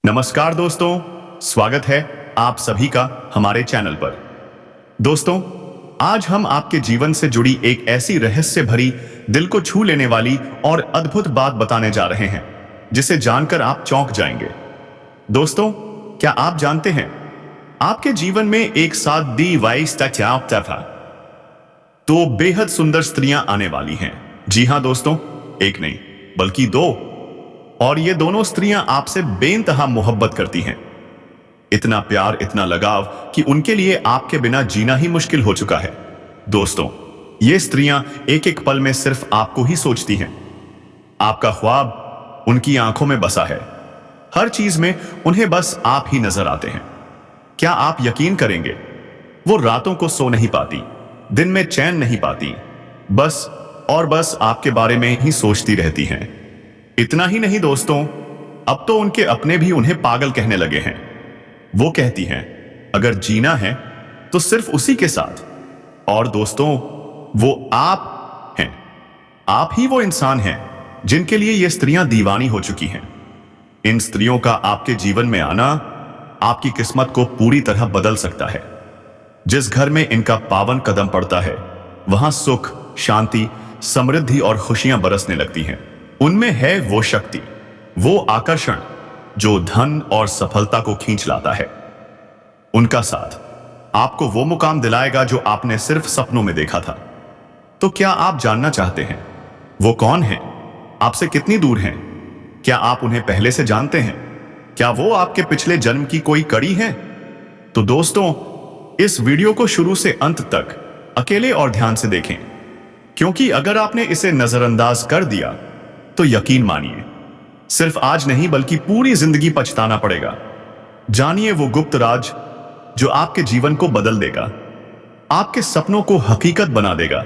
नमस्कार दोस्तों, स्वागत है आप सभी का हमारे चैनल पर। दोस्तों, आज हम आपके जीवन से जुड़ी एक ऐसी रहस्य भरी, दिल को छू लेने वाली और अद्भुत बात बताने जा रहे हैं, जिसे जानकर आप चौंक जाएंगे। दोस्तों, क्या आप जानते हैं, आपके जीवन में एक साथ दी वाइस था तो बेहद सुंदर स्त्रियां आने वाली हैं। जी हां दोस्तों, एक नहीं बल्कि दो। और ये दोनों स्त्रियां आपसे बेइंतहा मोहब्बत करती हैं। इतना प्यार, इतना लगाव कि उनके लिए आपके बिना जीना ही मुश्किल हो चुका है। दोस्तों, ये स्त्रियां एक एक पल में सिर्फ आपको ही सोचती हैं। आपका ख्वाब उनकी आंखों में बसा है। हर चीज में उन्हें बस आप ही नजर आते हैं। क्या आप यकीन करेंगे, वो रातों को सो नहीं पाती, दिन में चैन नहीं पाती, बस और बस आपके बारे में ही सोचती रहती हैं। इतना ही नहीं दोस्तों, अब तो उनके अपने भी उन्हें पागल कहने लगे हैं। वो कहती हैं, अगर जीना है तो सिर्फ उसी के साथ। और दोस्तों, वो आप हैं। आप ही वो इंसान हैं जिनके लिए ये स्त्रियां दीवानी हो चुकी हैं। इन स्त्रियों का आपके जीवन में आना आपकी किस्मत को पूरी तरह बदल सकता है। जिस घर में इनका पावन कदम पड़ता है, वहां सुख, शांति, समृद्धि और खुशियां बरसने लगती हैं। उनमें है वो शक्ति, वो आकर्षण जो धन और सफलता को खींच लाता है। उनका साथ आपको वो मुकाम दिलाएगा जो आपने सिर्फ सपनों में देखा था। तो क्या आप जानना चाहते हैं, वो कौन है, आपसे कितनी दूर हैं? क्या आप उन्हें पहले से जानते हैं? क्या वो आपके पिछले जन्म की कोई कड़ी है? तो दोस्तों, इस वीडियो को शुरू से अंत तक अकेले और ध्यान से देखें, क्योंकि अगर आपने इसे नजरअंदाज कर दिया तो यकीन मानिए, सिर्फ आज नहीं बल्कि पूरी जिंदगी पछताना पड़ेगा। जानिए वो गुप्त राज जो आपके जीवन को बदल देगा, आपके सपनों को हकीकत बना देगा।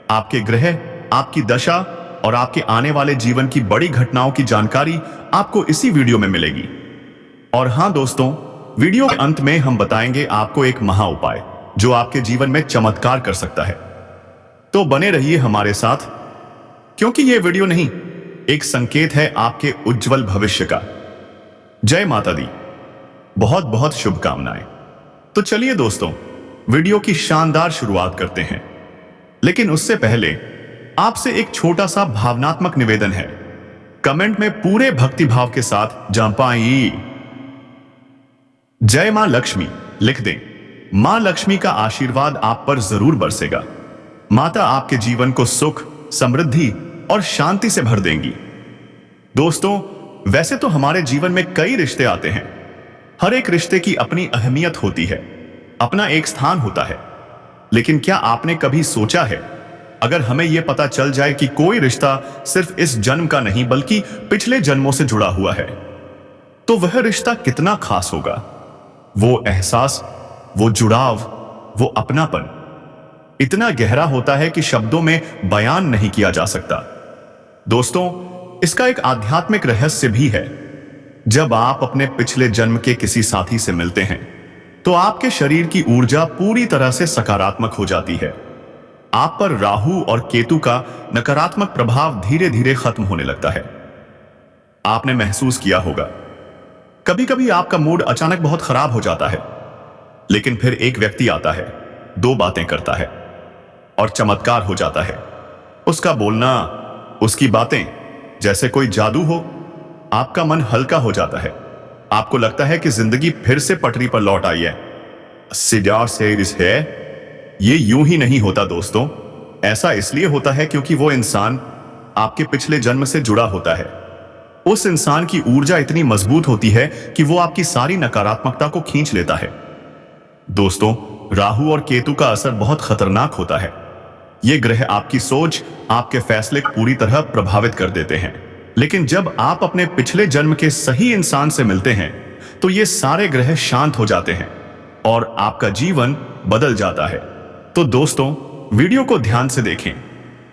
आपके ग्रह, आपकी दशा और आपके आने वाले जीवन की बड़ी घटनाओं की जानकारी आपको इसी वीडियो में मिलेगी। और हां दोस्तों, वीडियो के अंत में हम बताएंगे आपको एक महा उपाय जो आपके जीवन में चमत्कार कर सकता है। तो बने रहिए हमारे साथ, क्योंकि यह वीडियो नहीं, एक संकेत है आपके उज्जवल भविष्य का। जय माता दी, बहुत बहुत शुभकामनाएं। तो चलिए दोस्तों, वीडियो की शानदार शुरुआत करते हैं। लेकिन उससे पहले आपसे एक छोटा सा भावनात्मक निवेदन है। कमेंट में पूरे भक्तिभाव के साथ जंपाई जय मां लक्ष्मी लिख दें। मां लक्ष्मी का आशीर्वाद आप पर जरूर बरसेगा। माता आपके जीवन को सुख, समृद्धि और शांति से भर देंगी। दोस्तों, वैसे तो हमारे जीवन में कई रिश्ते आते हैं। हर एक रिश्ते की अपनी अहमियत होती है, अपना एक स्थान होता है। लेकिन क्या आपने कभी सोचा है, अगर हमें यह पता चल जाए कि कोई रिश्ता सिर्फ इस जन्म का नहीं बल्कि पिछले जन्मों से जुड़ा हुआ है, तो वह रिश्ता कितना खास होगा? वो एहसास, वो जुड़ाव, वो अपनापन इतना गहरा होता है कि शब्दों में बयान नहीं किया जा सकता। दोस्तों, इसका एक आध्यात्मिक रहस्य भी है। जब आप अपने पिछले जन्म के किसी साथी से मिलते हैं, तो आपके शरीर की ऊर्जा पूरी तरह से सकारात्मक हो जाती है। आप पर राहु और केतु का नकारात्मक प्रभाव धीरे धीरे खत्म होने लगता है। आपने महसूस किया होगा, कभी कभी आपका मूड अचानक बहुत खराब हो जाता है, लेकिन फिर एक व्यक्ति आता है, दो बातें करता है और चमत्कार हो जाता है। उसका बोलना, उसकी बातें जैसे कोई जादू हो। आपका मन हल्का हो जाता है। आपको लगता है कि जिंदगी फिर से पटरी पर लौट आई है। ये यूं ही नहीं होता दोस्तों। ऐसा इसलिए होता है क्योंकि वो इंसान आपके पिछले जन्म से जुड़ा होता है। उस इंसान की ऊर्जा इतनी मजबूत होती है कि वो आपकी सारी नकारात्मकता को खींच लेता है। दोस्तों, राहु और केतु का असर बहुत खतरनाक होता है। ये ग्रह आपकी सोच, आपके फैसले पूरी तरह प्रभावित कर देते हैं। लेकिन जब आप अपने पिछले जन्म के सही इंसान से मिलते हैं, तो ये सारे ग्रह शांत हो जाते हैं और आपका जीवन बदल जाता है। तो दोस्तों, वीडियो को ध्यान से देखें,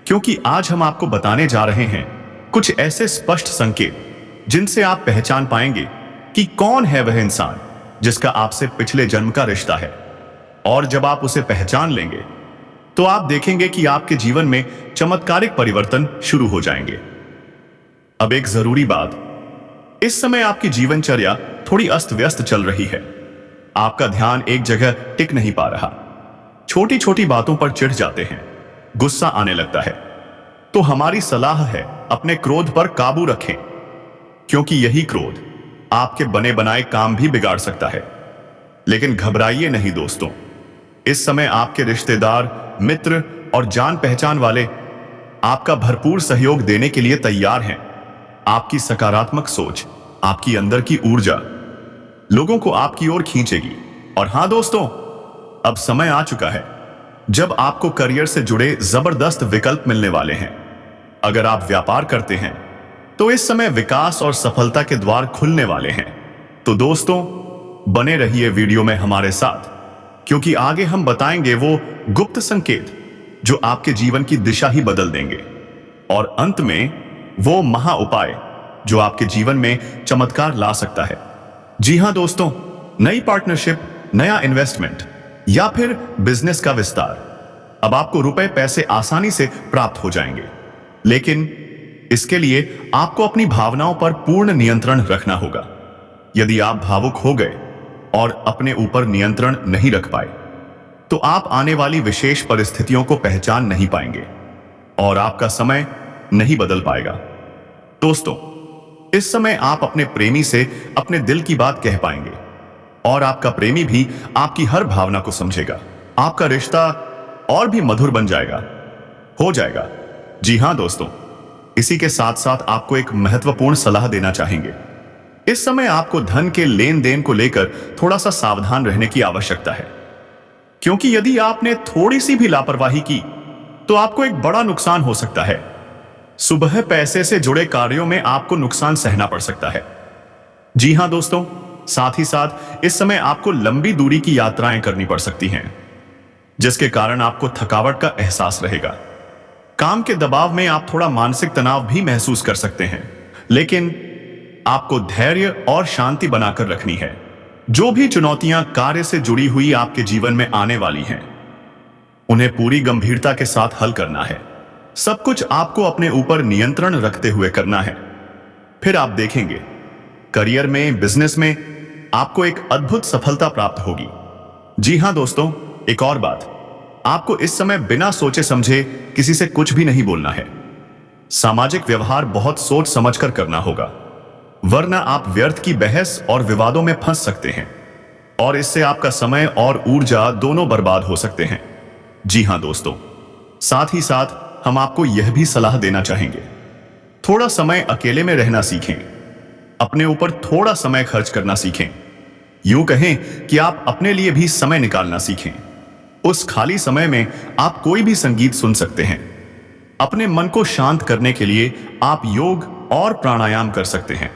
क्योंकि आज हम आपको बताने जा रहे हैं कुछ ऐसे स्पष्ट संकेत जिनसे आप पहचान पाएंगे कि कौन है वह इंसान जिसका आपसे पिछले जन्म का रिश्ता है। और जब आप उसे पहचान लेंगे, तो आप देखेंगे कि आपके जीवन में चमत्कारिक परिवर्तन शुरू हो जाएंगे। अब एक जरूरी बात, इस समय आपकी जीवनचर्या थोड़ी अस्त व्यस्त चल रही है। आपका ध्यान एक जगह टिक नहीं पा रहा। छोटी छोटी बातों पर चिढ़ जाते हैं, गुस्सा आने लगता है। तो हमारी सलाह है, अपने क्रोध पर काबू रखें, क्योंकि यही क्रोध आपके बने बनाए काम भी बिगाड़ सकता है। लेकिन घबराइए नहीं दोस्तों, इस समय आपके रिश्तेदार, मित्र और जान पहचान वाले आपका भरपूर सहयोग देने के लिए तैयार हैं। आपकी सकारात्मक सोच, आपकी अंदर की ऊर्जा लोगों को आपकी ओर खींचेगी। और हां दोस्तों, अब समय आ चुका है जब आपको करियर से जुड़े जबरदस्त विकल्प मिलने वाले हैं। अगर आप व्यापार करते हैं तो इस समय विकास और सफलता के द्वार खुलने वाले हैं। तो दोस्तों, बने रहिए वीडियो में हमारे साथ, क्योंकि आगे हम बताएंगे वो गुप्त संकेत जो आपके जीवन की दिशा ही बदल देंगे, और अंत में वो महा उपाय जो आपके जीवन में चमत्कार ला सकता है। जी हां दोस्तों, नई पार्टनरशिप, नया इन्वेस्टमेंट या फिर बिजनेस का विस्तार। अब आपको रुपए पैसे आसानी से प्राप्त हो जाएंगे, लेकिन इसके लिए आपको अपनी भावनाओं पर पूर्ण नियंत्रण रखना होगा। यदि आप भावुक हो गए और अपने ऊपर नियंत्रण नहीं रख पाए तो आप आने वाली विशेष परिस्थितियों को पहचान नहीं पाएंगे और आपका समय नहीं बदल पाएगा। दोस्तों, इस समय आप अपने प्रेमी से अपने दिल की बात कह पाएंगे और आपका प्रेमी भी आपकी हर भावना को समझेगा। आपका रिश्ता और भी मधुर बन जाएगा, हो जाएगा। जी हां दोस्तों, इसी के साथ साथ आपको एक महत्वपूर्ण सलाह देना चाहेंगे। इस समय आपको धन के लेन देन को लेकर थोड़ा सा सावधान रहने की आवश्यकता है, क्योंकि यदि आपने थोड़ी सी भी लापरवाही की तो आपको एक बड़ा नुकसान हो सकता है। सुबह पैसे से जुड़े कार्यों में आपको नुकसान सहना पड़ सकता है। जी हां दोस्तों, साथ ही साथ इस समय आपको लंबी दूरी की यात्राएं करनी पड़ सकती हैं, जिसके कारण आपको थकावट का एहसास रहेगा। काम के दबाव में आप थोड़ा मानसिक तनाव भी महसूस कर सकते हैं, लेकिन आपको धैर्य और शांति बनाकर रखनी है। जो भी चुनौतियां कार्य से जुड़ी हुई आपके जीवन में आने वाली हैं, उन्हें पूरी गंभीरता के साथ हल करना है। सब कुछ आपको अपने ऊपर नियंत्रण रखते हुए करना है। फिर आप देखेंगे, करियर में, बिजनेस में आपको एक अद्भुत सफलता प्राप्त होगी। जी हां दोस्तों, एक और बात, आपको इस समय बिना सोचे समझे किसी से कुछ भी नहीं बोलना है। सामाजिक व्यवहार बहुत सोच समझकर करना होगा, वरना आप व्यर्थ की बहस और विवादों में फंस सकते हैं और इससे आपका समय और ऊर्जा दोनों बर्बाद हो सकते हैं। जी हां दोस्तों, साथ ही साथ हम आपको यह भी सलाह देना चाहेंगे, थोड़ा समय अकेले में रहना सीखें। अपने ऊपर थोड़ा समय खर्च करना सीखें। यूं कहें कि आप अपने लिए भी समय निकालना सीखें। उस खाली समय में आप कोई भी संगीत सुन सकते हैं। अपने मन को शांत करने के लिए आप योग और प्राणायाम कर सकते हैं।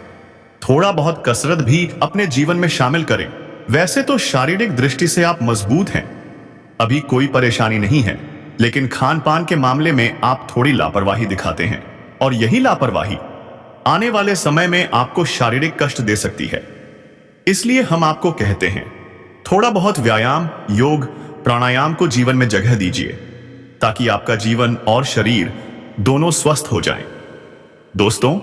थोड़ा बहुत कसरत भी अपने जीवन में शामिल करें। वैसे तो शारीरिक दृष्टि से आप मजबूत हैं, अभी कोई परेशानी नहीं है, लेकिन खान पान के मामले में आप थोड़ी लापरवाही दिखाते हैं और यही लापरवाही आने वाले समय में आपको शारीरिक कष्ट दे सकती है। इसलिए हम आपको कहते हैं, थोड़ा बहुत व्यायाम, योग, प्राणायाम को जीवन में जगह दीजिए, ताकि आपका जीवन और शरीर दोनों स्वस्थ हो जाएं। दोस्तों,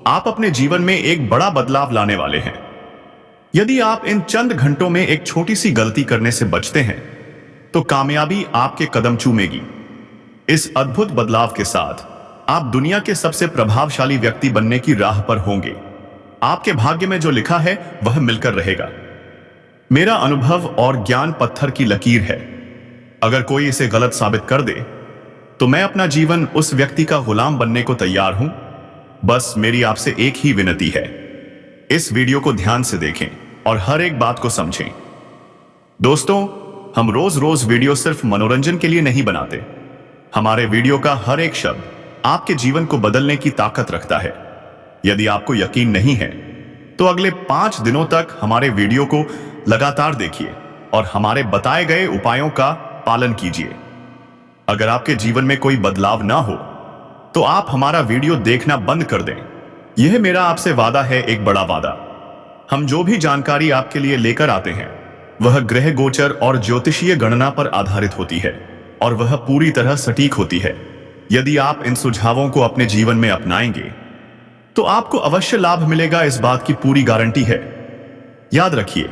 आप अपने जीवन में एक बड़ा बदलाव लाने वाले हैं। यदि आप इन चंद घंटों में एक छोटी सी गलती करने से बचते हैं तो कामयाबी आपके कदम चूमेगी। इस अद्भुत बदलाव के साथ आप दुनिया के सबसे प्रभावशाली व्यक्ति बनने की राह पर होंगे। आपके भाग्य में जो लिखा है वह मिलकर रहेगा। मेरा अनुभव और ज्ञान पत्थर की लकीर है। अगर कोई इसे गलत साबित कर दे तो मैं अपना जीवन उस व्यक्ति का गुलाम बनने को तैयार हूं। बस मेरी आपसे एक ही विनती है, इस वीडियो को ध्यान से देखें और हर एक बात को समझें। दोस्तों, हम रोज रोज वीडियो सिर्फ मनोरंजन के लिए नहीं बनाते। हमारे वीडियो का हर एक शब्द आपके जीवन को बदलने की ताकत रखता है। यदि आपको यकीन नहीं है तो अगले 5 दिनों तक हमारे वीडियो को लगातार देखिए और हमारे बताए गए उपायों का पालन कीजिए। अगर आपके जीवन में कोई बदलाव ना हो तो आप हमारा वीडियो देखना बंद कर दें। यह मेरा आपसे वादा है, एक बड़ा वादा। हम जो भी जानकारी आपके लिए लेकर आते हैं वह ग्रह गोचर और ज्योतिषीय गणना पर आधारित होती है और वह पूरी तरह सटीक होती है। यदि आप इन सुझावों को अपने जीवन में अपनाएंगे तो आपको अवश्य लाभ मिलेगा, इस बात की पूरी गारंटी है। याद रखिए,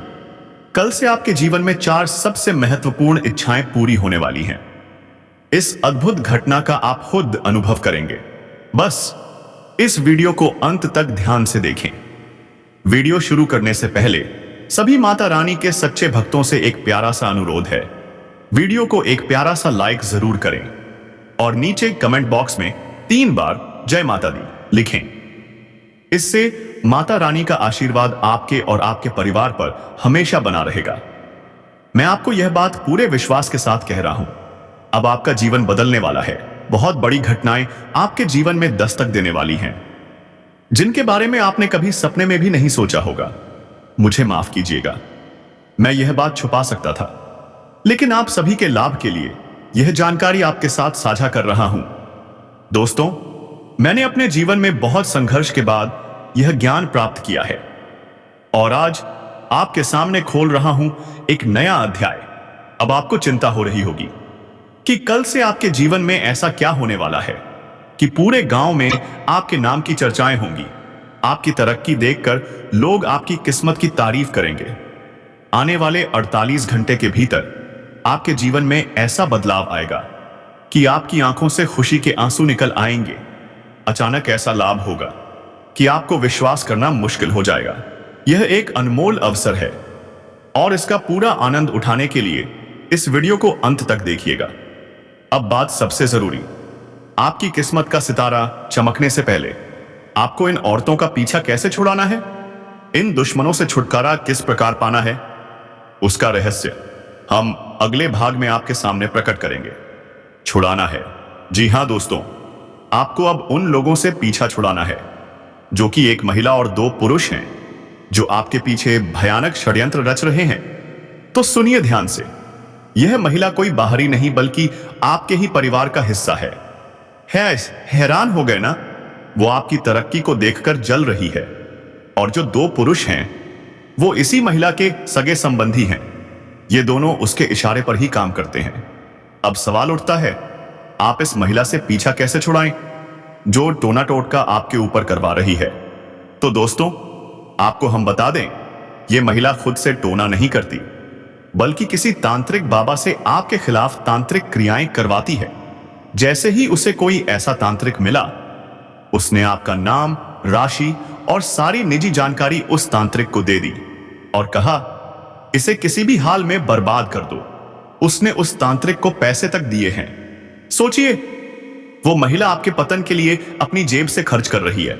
कल से आपके जीवन में 4 सबसे महत्वपूर्ण इच्छाएं पूरी होने वाली हैं। इस अद्भुत घटना का आप खुद अनुभव करेंगे। बस इस वीडियो को अंत तक ध्यान से देखें। वीडियो शुरू करने से पहले सभी माता रानी के सच्चे भक्तों से एक प्यारा सा अनुरोध है। वीडियो को एक प्यारा सा लाइक जरूर करें और नीचे कमेंट बॉक्स में 3 बार जय माता दी लिखें। इससे माता रानी का आशीर्वाद आपके और आपके परिवार पर हमेशा बना रहेगा। मैं आपको यह बात पूरे विश्वास के साथ कह रहा हूं, अब आपका जीवन बदलने वाला है। बहुत बड़ी घटनाएं आपके जीवन में दस्तक देने वाली हैं, जिनके बारे में आपने कभी सपने में भी नहीं सोचा होगा। मुझे माफ कीजिएगा, मैं यह बात छुपा सकता था, लेकिन आप सभी के लाभ के लिए यह जानकारी आपके साथ साझा कर रहा हूं। दोस्तों, मैंने अपने जीवन में बहुत संघर्ष के बाद यह ज्ञान प्राप्त किया है और आज आपके सामने खोल रहा हूं एक नया अध्याय। अब आपको चिंता हो रही होगी कि कल से आपके जीवन में ऐसा क्या होने वाला है कि पूरे गांव में आपके नाम की चर्चाएं होंगी। आपकी तरक्की देखकर लोग आपकी किस्मत की तारीफ करेंगे। आने वाले 48 घंटे के भीतर आपके जीवन में ऐसा बदलाव आएगा कि आपकी आंखों से खुशी के आंसू निकल आएंगे। अचानक ऐसा लाभ होगा कि आपको विश्वास करना मुश्किल हो जाएगा। यह एक अनमोल अवसर है और इसका पूरा आनंद उठाने के लिए इस वीडियो को अंत तक देखिएगा। अब बात सबसे जरूरी, आपकी किस्मत का सितारा चमकने से पहले आपको इन औरतों का पीछा कैसे छुड़ाना है, इन दुश्मनों से छुटकारा किस प्रकार पाना है, उसका रहस्य हम अगले भाग में आपके सामने प्रकट करेंगे। छुड़ाना है, जी हां दोस्तों, आपको अब उन लोगों से पीछा छुड़ाना है जो कि एक महिला और 2 पुरुष हैं, जो आपके पीछे भयानक षड्यंत्र रच रहे हैं। तो सुनिए ध्यान से, यह महिला कोई बाहरी नहीं बल्कि आपके ही परिवार का हिस्सा है। हैरान हो गए ना? वो आपकी तरक्की को देखकर जल रही है और जो 2 पुरुष हैं वो इसी महिला के सगे संबंधी हैं। ये दोनों उसके इशारे पर ही काम करते हैं। अब सवाल उठता है, आप इस महिला से पीछा कैसे छुड़ाएं जो टोना टोटका आपके ऊपर करवा रही है? तो दोस्तों, आपको हम बता दें, यह महिला खुद से टोना नहीं करती, बल्कि किसी तांत्रिक बाबा से आपके खिलाफ तांत्रिक क्रियाएं करवाती है। जैसे ही उसे कोई ऐसा तांत्रिक मिला, उसने आपका नाम, राशि और सारी निजी जानकारी उस तांत्रिक को दे दी और कहा, इसे किसी भी हाल में बर्बाद कर दो। उसने उस तांत्रिक को पैसे तक दिए हैं। सोचिए, वो महिला आपके पतन के लिए अपनी जेब से खर्च कर रही है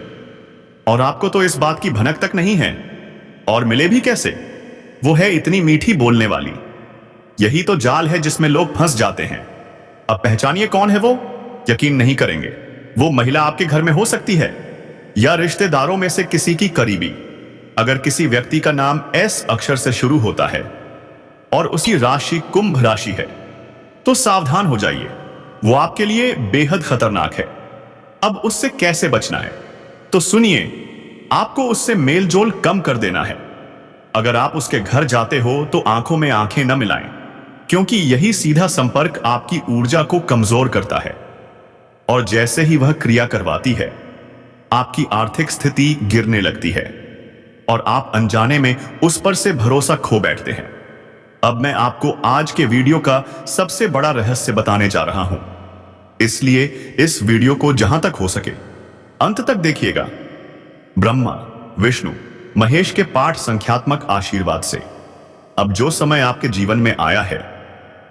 और आपको तो इस बात की भनक तक नहीं है। और मिले भी कैसे? वो है इतनी मीठी बोलने वाली। यही तो जाल है जिसमें लोग फंस जाते हैं। अब पहचानिए कौन है वो। यकीन नहीं करेंगे, वो महिला आपके घर में हो सकती है या रिश्तेदारों में से किसी की करीबी। अगर किसी व्यक्ति का नाम एस अक्षर से शुरू होता है और उसकी राशि कुंभ राशि है, तो सावधान हो जाइए, वो आपके लिए बेहद खतरनाक है। अब उससे कैसे बचना है? तो सुनिए, आपको उससे मेलजोल कम कर देना है। अगर आप उसके घर जाते हो तो आंखों में आंखें न मिलाएं, क्योंकि यही सीधा संपर्क आपकी ऊर्जा को कमजोर करता है और जैसे ही वह क्रिया करवाती है, आपकी आर्थिक स्थिति गिरने लगती है और आप अनजाने में उस पर से भरोसा खो बैठते हैं। अब मैं आपको आज के वीडियो का सबसे बड़ा रहस्य बताने जा रहा हूं, इसलिए इस वीडियो को जहां तक हो सके अंत तक देखिएगा। ब्रह्मा, विष्णु, महेश के पाठ संख्यात्मक आशीर्वाद से अब जो समय आपके जीवन में आया है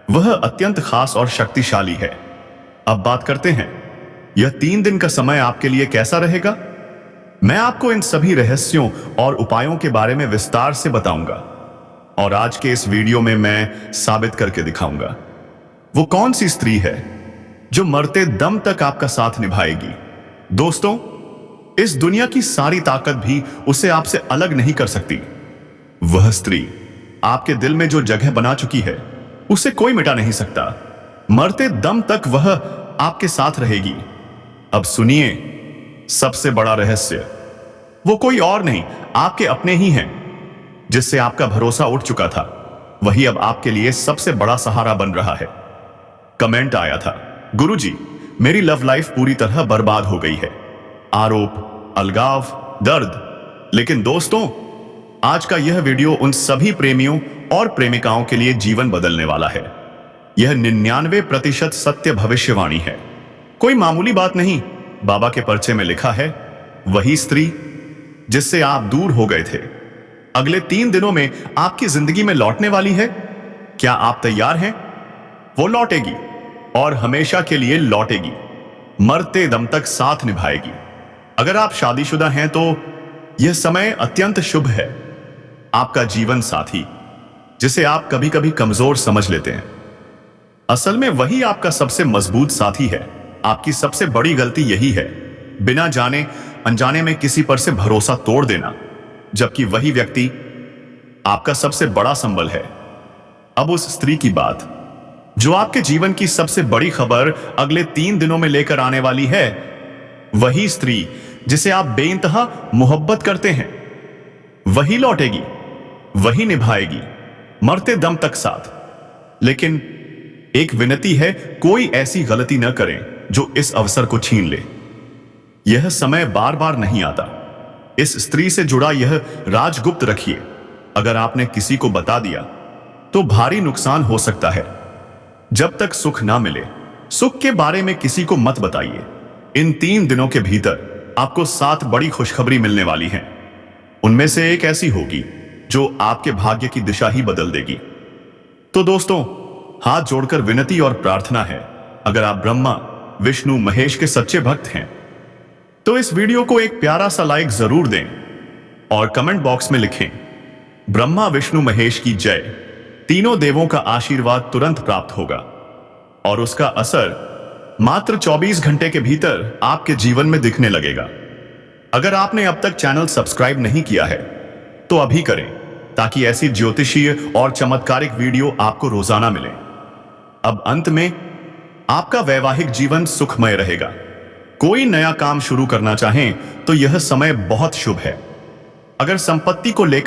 वह अत्यंत खास और शक्तिशाली है। अब बात करते हैं, यह 3 दिन का समय आपके लिए कैसा रहेगा? मैं आपको इन सभी रहस्यों और उपायों के बारे में विस्तार से बताऊंगा और आज के इस वीडियो में मैं साबित करके दिखाऊंगा वो कौन सी स्त्री है जो मरते दम तक आपका साथ निभाएगी। दोस्तों, इस दुनिया की सारी ताकत भी उसे आपसे अलग नहीं कर सकती। वह स्त्री आपके दिल में जो जगह बना चुकी है उसे कोई मिटा नहीं सकता। मरते दम तक वह आपके साथ रहेगी। अब सुनिए सबसे बड़ा रहस्य, वो कोई और नहीं, आपके अपने ही हैं, जिससे आपका भरोसा उठ चुका था। वही अब आपके लिए सबसे बड़ा सहारा बन रहा है। कमेंट आया था, गुरुजी, मेरी लव लाइफ पूरी तरह बर्बाद हो गई है। आरोप, अलगाव, दर्द। लेकिन दोस्तों, आज का यह वीडियो उन सभी प्रेमियों और प्रेमिकाओं के लिए जीवन बदलने वाला है। यह 99% सत्य भविष्यवाणी है, कोई मामूली बात नहीं। बाबा के पर्चे में लिखा है, वही स्त्री जिससे आप दूर हो गए थे अगले 3 दिनों में आपकी जिंदगी में लौटने वाली है। क्या आप तैयार हैं? वो लौटेगी और हमेशा के लिए लौटेगी, मरते दम तक साथ निभाएगी। अगर आप शादीशुदा हैं तो यह समय अत्यंत शुभ है। आपका जीवन साथी, जिसे आप कभी कभी कमजोर समझ लेते हैं, असल में वही आपका सबसे मजबूत साथी है। आपकी सबसे बड़ी गलती यही है, बिना जाने अनजाने में किसी पर से भरोसा तोड़ देना, जबकि वही व्यक्ति आपका सबसे बड़ा संबल है। अब उस स्त्री की बात जो आपके जीवन की सबसे बड़ी खबर अगले 3 दिनों में लेकर आने वाली है, वही स्त्री जिसे आप बेइंतहा मोहब्बत करते हैं, वही लौटेगी, वही निभाएगी, मरते दम तक साथ। लेकिन एक विनती है, कोई ऐसी गलती न करें जो इस अवसर को छीन ले। यह समय बार बार नहीं आता। इस स्त्री से जुड़ा यह राज गुप्त रखिए। अगर आपने किसी को बता दिया तो भारी नुकसान हो सकता है। जब तक सुख ना मिले, सुख के बारे में किसी को मत बताइए। इन 3 दिनों के भीतर आपको 7 बड़ी खुशखबरी मिलने वाली हैं। उनमें से एक ऐसी होगी जो आपके भाग्य की दिशा ही बदल देगी। तो दोस्तों, हाथ जोड़कर विनती और प्रार्थना है, अगर आप ब्रह्मा, विष्णु, महेश के सच्चे भक्त हैं तो इस वीडियो को एक प्यारा सा लाइक जरूर दें और कमेंट बॉक्स में लिखें, ब्रह्मा, विष्णु, महेश की जय। तीनों देवों का आशीर्वाद तुरंत प्राप्त होगा और उसका असर मात्र 24 घंटे के भीतर आपके जीवन में दिखने लगेगा। अगर आपने अब तक चैनल सब्सक्राइब नहीं किया है तो अभी करें, ताकि ऐसी ज्योतिषीय और चमत्कारिक वीडियो आपको रोजाना मिले। अब अंत में आपका वैवाहिक जीवन सुखमय रहेगा। कोई नया काम शुरू करना चाहें तो यह समय बहुत शुभ है। अगर संपत्ति को लेकर